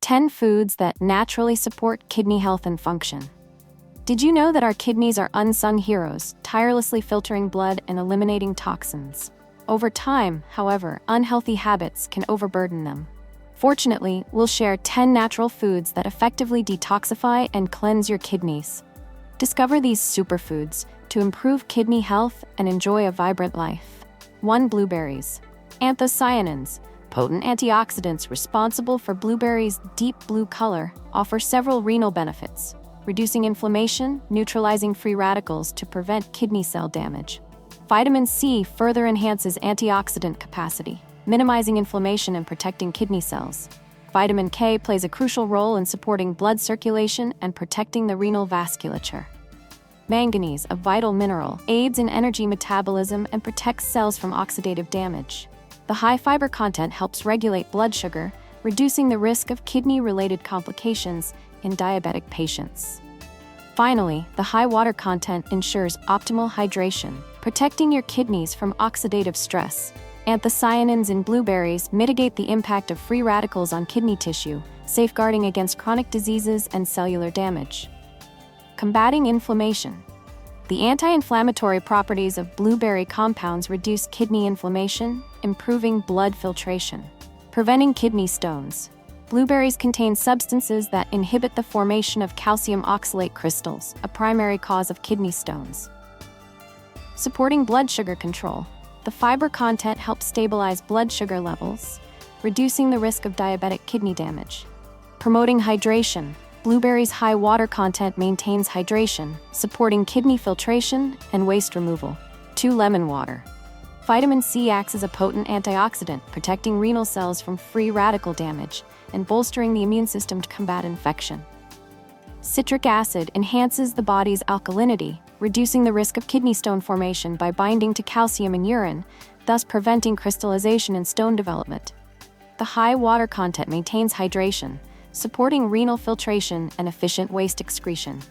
10 foods that naturally support kidney health and function. Did you know that our kidneys are unsung heroes, tirelessly filtering blood and eliminating toxins? Over time, however, unhealthy habits can overburden them. Fortunately, we'll share 10 natural foods that effectively detoxify and cleanse your kidneys. Discover these superfoods to improve kidney health and enjoy a vibrant life. 1. Blueberries. Anthocyanins, potent antioxidants responsible for blueberries' deep blue color, offer several renal benefits, reducing inflammation, neutralizing free radicals to prevent kidney cell damage. Vitamin C further enhances antioxidant capacity, minimizing inflammation and protecting kidney cells. Vitamin K plays a crucial role in supporting blood circulation and protecting the renal vasculature. Manganese, a vital mineral, aids in energy metabolism and protects cells from oxidative damage. The high fiber content helps regulate blood sugar, reducing the risk of kidney-related complications in diabetic patients. Finally, the high water content ensures optimal hydration, protecting your kidneys from oxidative stress. Anthocyanins in blueberries mitigate the impact of free radicals on kidney tissue, safeguarding against chronic diseases and cellular damage. Combating inflammation. The anti-inflammatory properties of blueberry compounds reduce kidney inflammation, improving blood filtration. Preventing kidney stones. Blueberries contain substances that inhibit the formation of calcium oxalate crystals, a primary cause of kidney stones. Supporting blood sugar control. The fiber content helps stabilize blood sugar levels, reducing the risk of diabetic kidney damage. Promoting hydration. Blueberries' high water content maintains hydration, supporting kidney filtration and waste removal. 2. Lemon water. Vitamin C acts as a potent antioxidant, protecting renal cells from free radical damage and bolstering the immune system to combat infection. Citric acid enhances the body's alkalinity, reducing the risk of kidney stone formation by binding to calcium in urine, thus preventing crystallization and stone development. The high water content maintains hydration, supporting renal filtration and efficient waste excretion.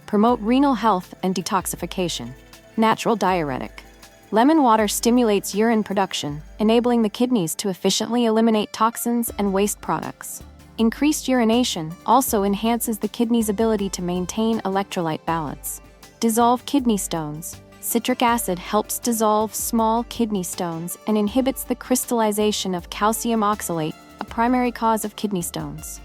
Promote renal health and detoxification. Natural diuretic. Lemon water stimulates urine production, enabling the kidneys to efficiently eliminate toxins and waste products. Increased urination also enhances the kidney's ability to maintain electrolyte balance. Dissolve kidney stones. Citric acid helps dissolve small kidney stones and inhibits the crystallization of calcium oxalate, a primary cause of kidney stones.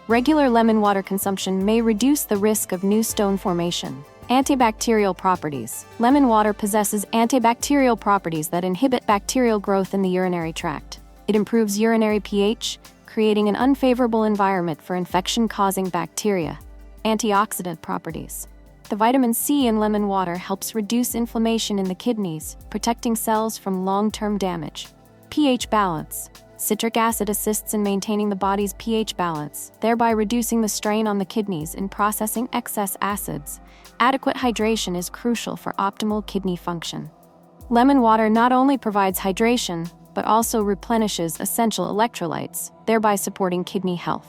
Regular lemon water consumption may reduce the risk of new stone formation. Antibacterial properties. Lemon water possesses antibacterial properties that inhibit bacterial growth in the urinary tract. It improves urinary pH, creating an unfavorable environment for infection-causing bacteria. Antioxidant properties. The vitamin C in lemon water helps reduce inflammation in the kidneys, protecting cells from long-term damage. pH balance. Citric acid assists in maintaining the body's pH balance, thereby reducing the strain on the kidneys in processing excess acids. Adequate hydration is crucial for optimal kidney function. Lemon water not only provides hydration, but also replenishes essential electrolytes, thereby supporting kidney health.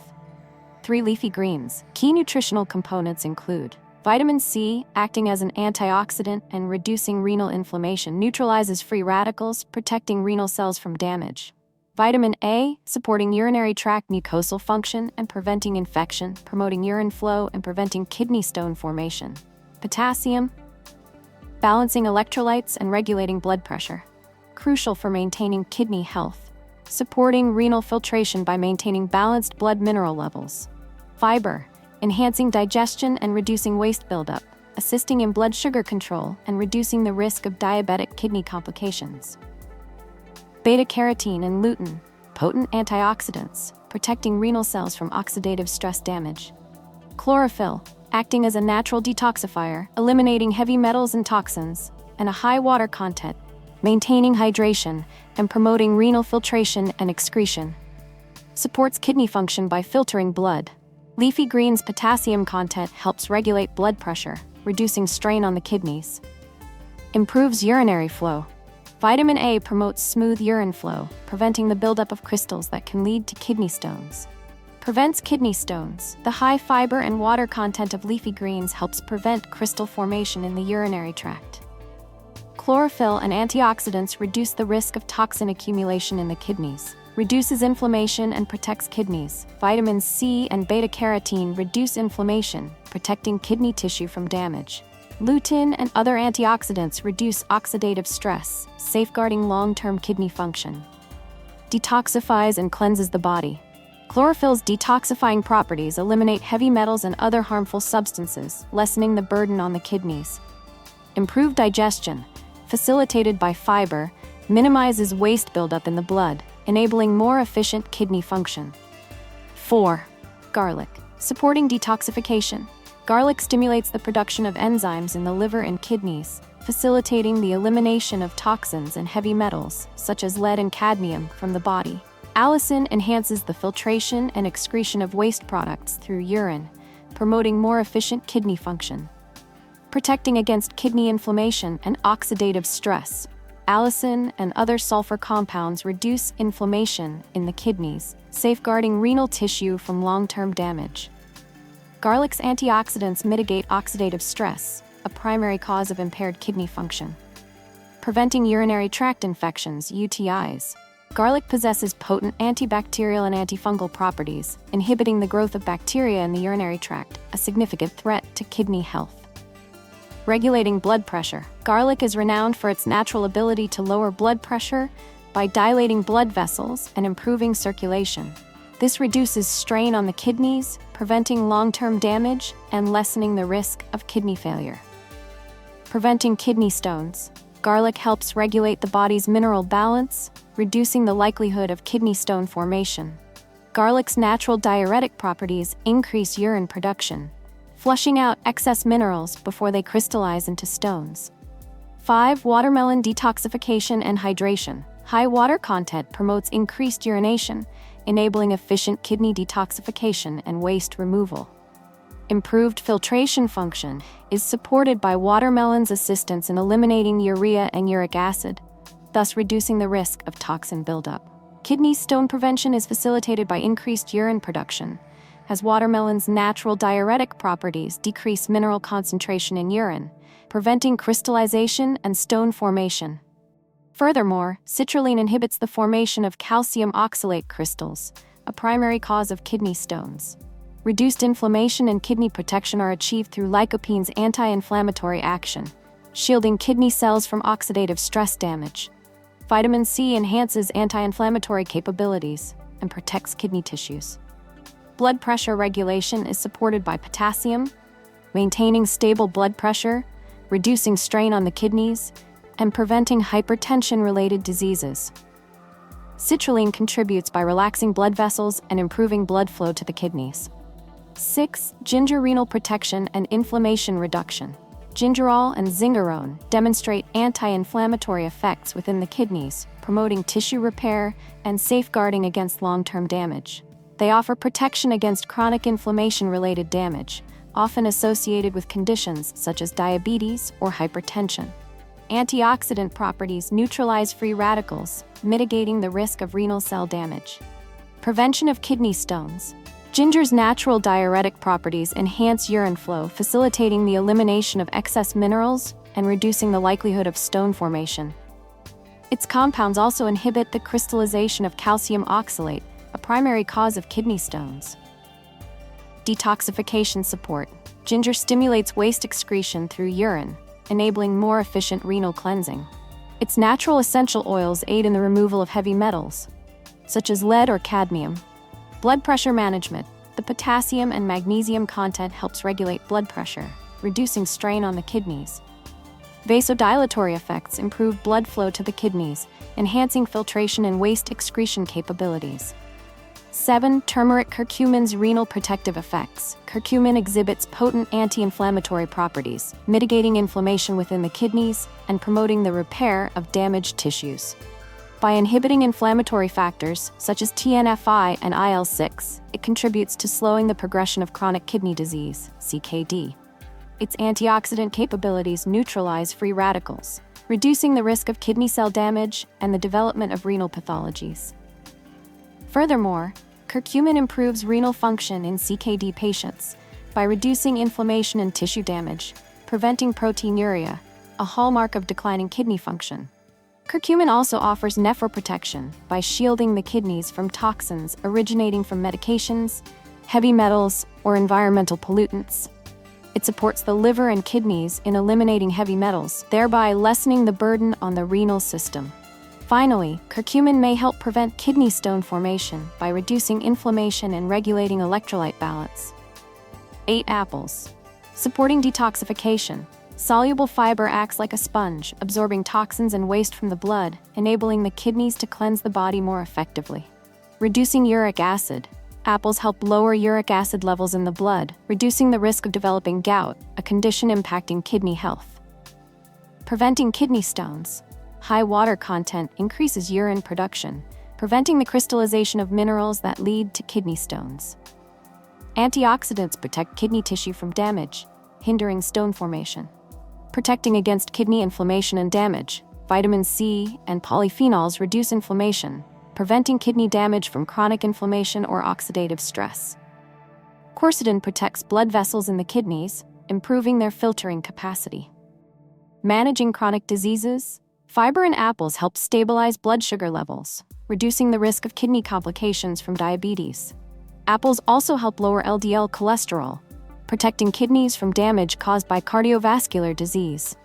3. Leafy greens. Key nutritional components include vitamin C, acting as an antioxidant and reducing renal inflammation, neutralizes free radicals, protecting renal cells from damage. Vitamin A, supporting urinary tract mucosal function and preventing infection, promoting urine flow and preventing kidney stone formation. Potassium, balancing electrolytes and regulating blood pressure, crucial for maintaining kidney health. Supporting renal filtration by maintaining balanced blood mineral levels. Fiber, enhancing digestion and reducing waste buildup, assisting in blood sugar control and reducing the risk of diabetic kidney complications. Beta-carotene and lutein, potent antioxidants, protecting renal cells from oxidative stress damage. Chlorophyll, acting as a natural detoxifier, eliminating heavy metals and toxins, and a high water content, maintaining hydration and promoting renal filtration and excretion. Supports kidney function by filtering blood. Leafy greens' potassium content helps regulate blood pressure, reducing strain on the kidneys. Improves urinary flow. Vitamin A promotes smooth urine flow, preventing the buildup of crystals that can lead to kidney stones. Prevents kidney stones. The high fiber and water content of leafy greens helps prevent crystal formation in the urinary tract. Chlorophyll and antioxidants reduce the risk of toxin accumulation in the kidneys. reduces inflammation and protects kidneys. Vitamins C and beta-carotene reduce inflammation, protecting kidney tissue from damage. Lutein and other antioxidants reduce oxidative stress, safeguarding long-term kidney function. Detoxifies and cleanses the body. Chlorophyll's detoxifying properties eliminate heavy metals and other harmful substances, lessening the burden on the kidneys. Improved digestion, facilitated by fiber, minimizes waste buildup in the blood, enabling more efficient kidney function. 4. Garlic. Supporting detoxification. Garlic stimulates the production of enzymes in the liver and kidneys, facilitating the elimination of toxins and heavy metals, such as lead and cadmium, from the body. Allicin enhances the filtration and excretion of waste products through urine, promoting more efficient kidney function. Protecting against kidney inflammation and oxidative stress. Allicin and other sulfur compounds reduce inflammation in the kidneys, safeguarding renal tissue from long-term damage. Garlic's antioxidants mitigate oxidative stress, a primary cause of impaired kidney function. Preventing urinary tract infections, UTIs. Garlic possesses potent antibacterial and antifungal properties, inhibiting the growth of bacteria in the urinary tract, a significant threat to kidney health. Regulating blood pressure. Garlic is renowned for its natural ability to lower blood pressure by dilating blood vessels and improving circulation. This reduces strain on the kidneys, preventing long-term damage and lessening the risk of kidney failure. Preventing kidney stones. Garlic helps regulate the body's mineral balance, reducing the likelihood of kidney stone formation. Garlic's natural diuretic properties increase urine production, flushing out excess minerals before they crystallize into stones. 5. Watermelon detoxification and hydration. High water content promotes increased urination, enabling efficient kidney detoxification and waste removal. Improved filtration function is supported by watermelon's assistance in eliminating urea and uric acid, thus reducing the risk of toxin buildup. Kidney stone prevention is facilitated by increased urine production, as watermelon's natural diuretic properties decrease mineral concentration in urine, preventing crystallization and stone formation. Furthermore, citrulline inhibits the formation of calcium oxalate crystals, a primary cause of kidney stones. Reduced inflammation and kidney protection are achieved through lycopene's anti-inflammatory action, shielding kidney cells from oxidative stress damage. Vitamin C enhances anti-inflammatory capabilities and protects kidney tissues. Blood pressure regulation is supported by potassium, maintaining stable blood pressure, reducing strain on the kidneys, and preventing hypertension-related diseases. Citrulline contributes by relaxing blood vessels and improving blood flow to the kidneys. 6. Ginger renal protection and inflammation reduction. Gingerol and zingerone demonstrate anti-inflammatory effects within the kidneys, promoting tissue repair and safeguarding against long-term damage. They offer protection against chronic inflammation-related damage, often associated with conditions such as diabetes or hypertension. Antioxidant properties neutralize free radicals, mitigating the risk of renal cell damage. Prevention of kidney stones. Ginger's natural diuretic properties enhance urine flow, facilitating the elimination of excess minerals and reducing the likelihood of stone formation. Its compounds also inhibit the crystallization of calcium oxalate, a primary cause of kidney stones. Detoxification support. Ginger stimulates waste excretion through urine, enabling more efficient renal cleansing. Its natural essential oils aid in the removal of heavy metals, such as lead or cadmium. Blood pressure management. The potassium and magnesium content helps regulate blood pressure, reducing strain on the kidneys. Vasodilatory effects improve blood flow to the kidneys, enhancing filtration and waste excretion capabilities. 7. Turmeric curcumin's renal protective effects. Curcumin exhibits potent anti-inflammatory properties, mitigating inflammation within the kidneys and promoting the repair of damaged tissues. By inhibiting inflammatory factors such as TNF-I and IL-6, it contributes to slowing the progression of chronic kidney disease, CKD. Its antioxidant capabilities neutralize free radicals, reducing the risk of kidney cell damage and the development of renal pathologies. Furthermore, curcumin improves renal function in CKD patients by reducing inflammation and tissue damage, preventing proteinuria, a hallmark of declining kidney function. Curcumin also offers nephroprotection by shielding the kidneys from toxins originating from medications, heavy metals, or environmental pollutants. It supports the liver and kidneys in eliminating heavy metals, thereby lessening the burden on the renal system. Finally, curcumin may help prevent kidney stone formation by reducing inflammation and regulating electrolyte balance. 8 apples. Supporting detoxification. Soluble fiber acts like a sponge, absorbing toxins and waste from the blood, enabling the kidneys to cleanse the body more effectively. Reducing uric acid. Apples help lower uric acid levels in the blood, reducing the risk of developing gout, a condition impacting kidney health. Preventing kidney stones. High water content increases urine production, preventing the crystallization of minerals that lead to kidney stones. Antioxidants protect kidney tissue from damage, hindering stone formation. Protecting against kidney inflammation and damage. Vitamin C and polyphenols reduce inflammation, preventing kidney damage from chronic inflammation or oxidative stress. Quercetin protects blood vessels in the kidneys, improving their filtering capacity. Managing chronic diseases. Fiber in apples helps stabilize blood sugar levels, reducing the risk of kidney complications from diabetes. Apples also help lower LDL cholesterol, protecting kidneys from damage caused by cardiovascular disease.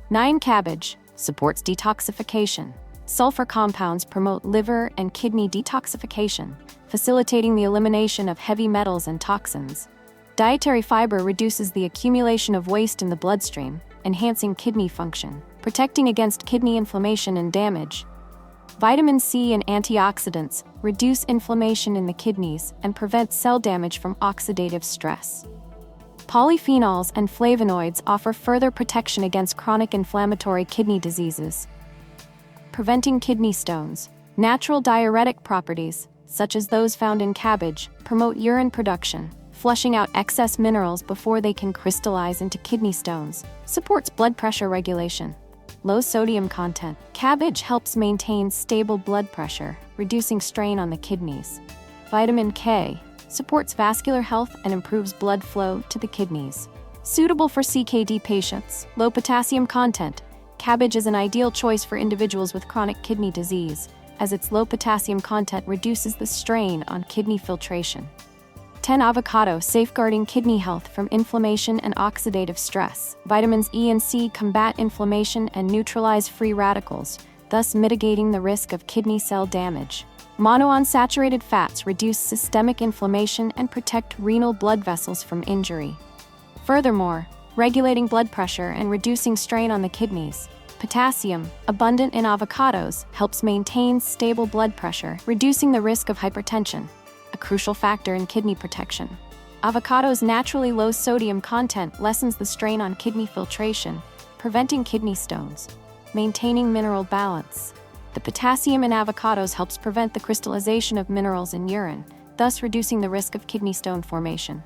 9. Cabbage supports detoxification. Sulfur compounds promote liver and kidney detoxification, facilitating the elimination of heavy metals and toxins. Dietary fiber reduces the accumulation of waste in the bloodstream, enhancing kidney function, protecting against kidney inflammation and damage. Vitamin C and antioxidants reduce inflammation in the kidneys and prevent cell damage from oxidative stress. Polyphenols and flavonoids offer further protection against chronic inflammatory kidney diseases. Preventing kidney stones. Natural diuretic properties, such as those found in cabbage, promote urine production, flushing out excess minerals before they can crystallize into kidney stones. Supports blood pressure regulation. Low sodium content. Cabbage helps maintain stable blood pressure, reducing strain on the kidneys. Vitamin K supports vascular health and improves blood flow to the kidneys. Suitable for CKD patients. Low potassium content. Cabbage is an ideal choice for individuals with chronic kidney disease, as its low potassium content reduces the strain on kidney filtration. 10. Avocado safeguarding kidney health from inflammation and oxidative stress. Vitamins E and C combat inflammation and neutralize free radicals, thus mitigating the risk of kidney cell damage. Monounsaturated fats reduce systemic inflammation and protect renal blood vessels from injury. Furthermore, regulating blood pressure and reducing strain on the kidneys. Potassium, abundant in avocados, helps maintain stable blood pressure, reducing the risk of hypertension, a crucial factor in kidney protection. Avocado's naturally low sodium content lessens the strain on kidney filtration, preventing kidney stones. Maintaining mineral balance. The potassium in avocados helps prevent the crystallization of minerals in urine, thus reducing the risk of kidney stone formation.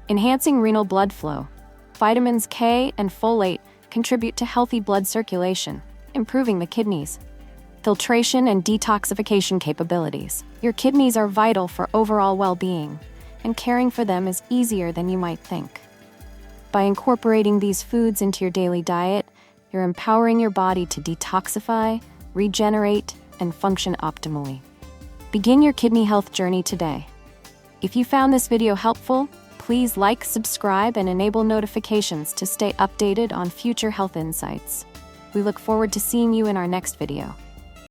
Enhancing renal blood flow. Vitamins K and folate contribute to healthy blood circulation, improving the kidneys. Filtration and detoxification capabilities. Your kidneys are vital for overall well-being, and caring for them is easier than you might think. By incorporating these foods into your daily diet, you're empowering your body to detoxify, regenerate, and function optimally. Begin your kidney health journey today. If you found this video helpful, please like, subscribe, and enable notifications to stay updated on future health insights. We look forward to seeing you in our next video.